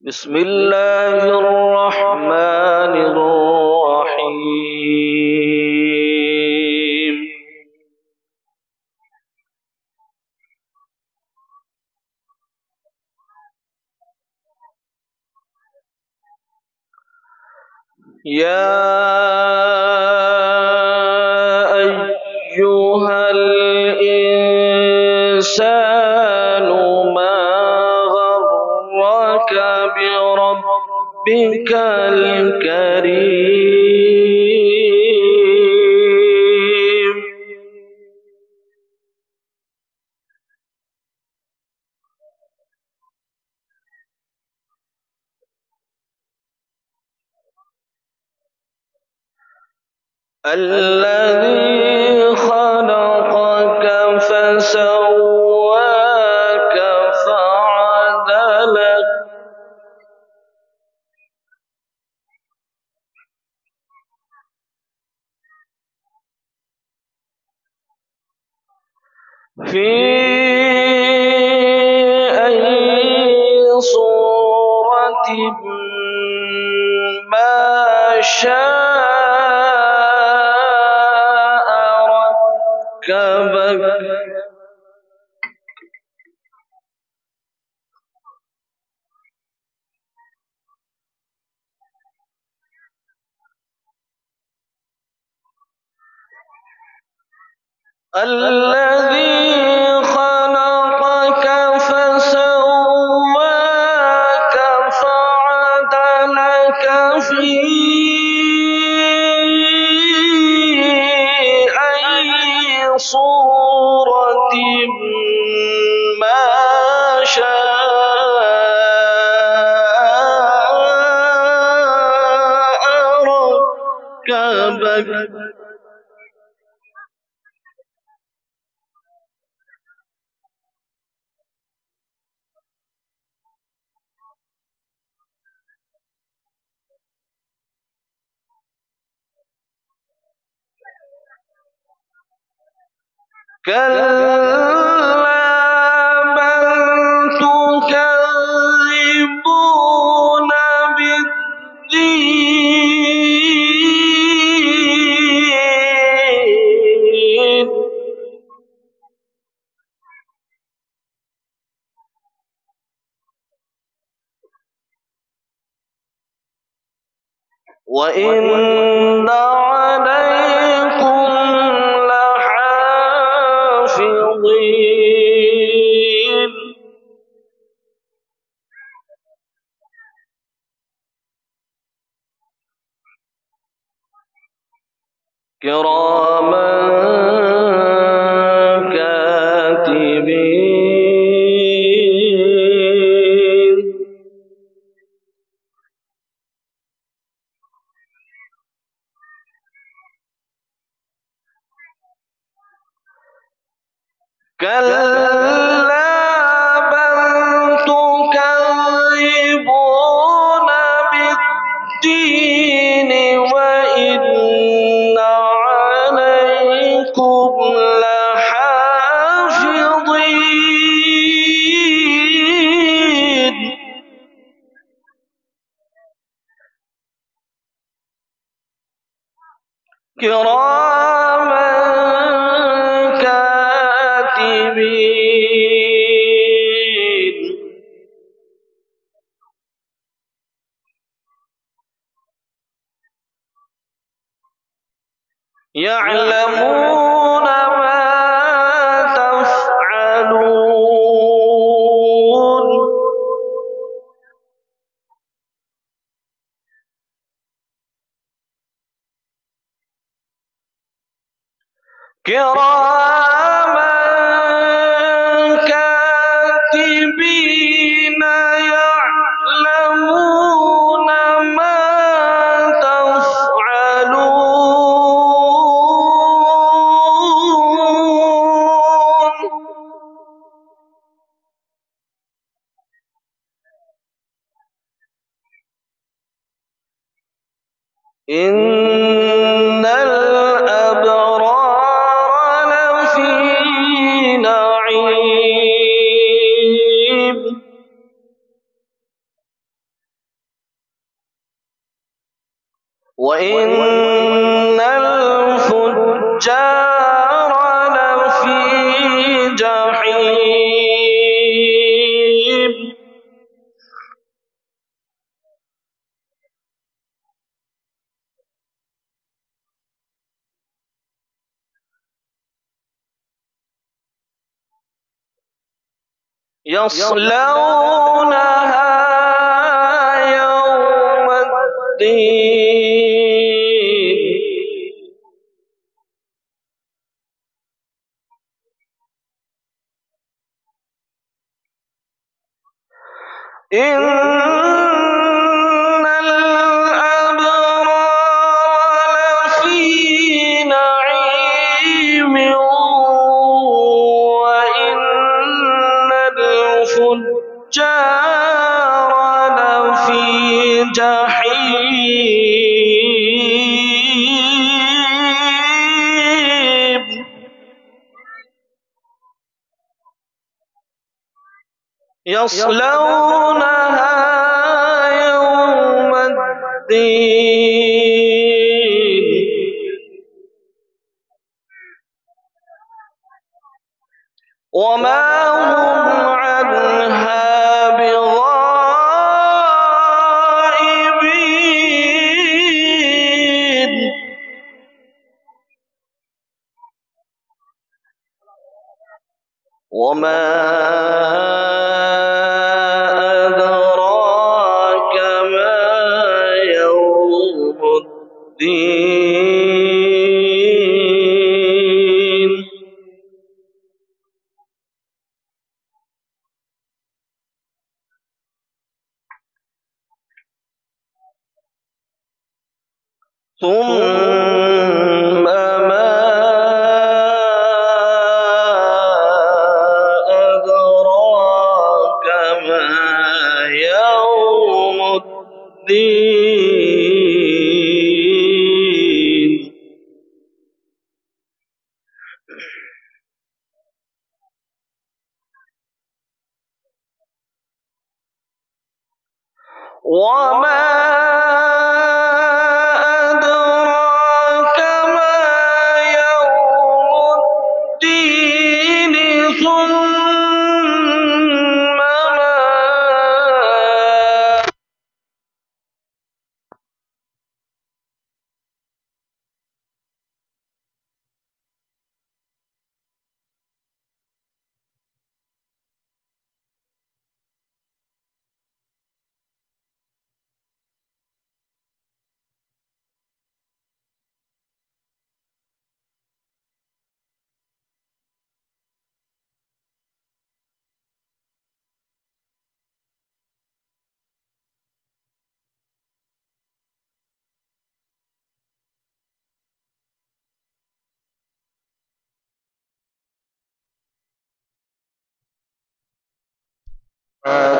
بسم الله الرحمن الرحيم. يا أيها الإنسان ما غرك بربك الكريم. الذي خلقك فسواك فعدلك في أي صورة ما شاء ركبك. الذي خلقك فسواك فعدلك في أي صورة ما شاء ركبك. كلا بل تكذبون بالدين وإن عليكم لحافظين كراما كاتبين كلا بل تكذبون بالدين وإن عليكم لحافظين كراما كاتبين يعلمون ما تفعلون كراما كاتبين يعلمون ما تفعلون إن الأبرار لفي نعيم وإن الفجار لفي جحيم يصلونها يوم الدين إن الأبرار لفي نعيم وإن الفجار لفي جحيم يصلونها يوم الدين وما هم عنها بغائبين وما أدراك ما يوم الدين ثم ما أدراك ما يوم الدين وما أدراك ما يوم الدين ثم ما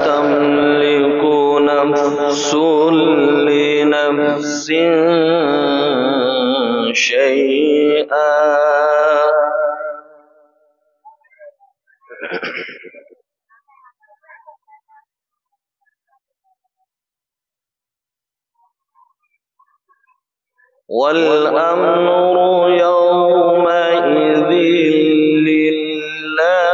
تملك نفس لنفس شيئا والأمر يومئذ لله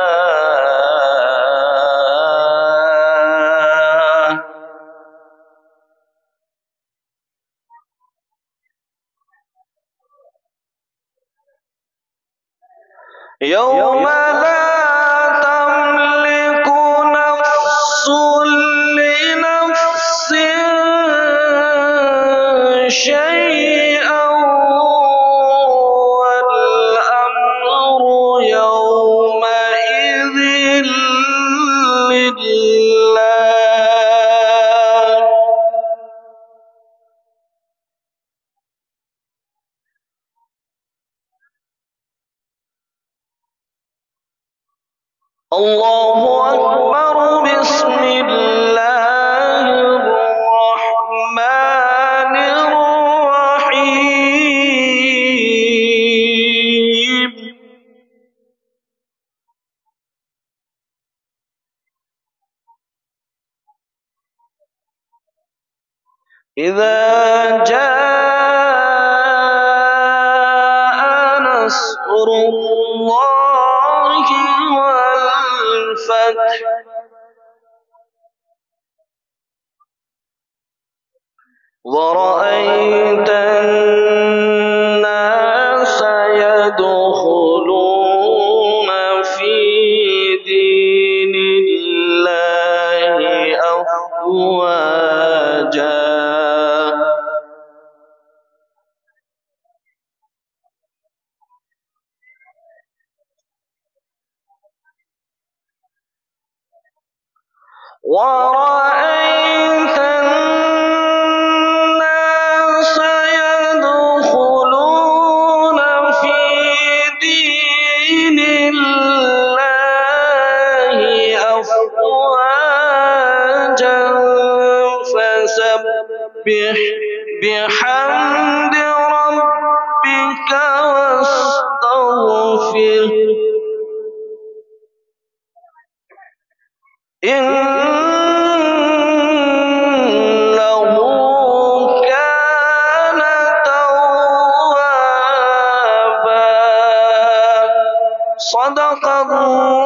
يوم لا تملك نفس لنفس شيئا والأمر يومئذ لله الله أكبر بسم الله الرحمن الرحيم إذا جاء نصر الله والفتح ورأيت الناس يدخلون في دين الله أفواجا ورأيت الناس يدخلون في دين الله أفواجا فسبح بحمد ربك واستغفره إنه كان توابا. صدق الله.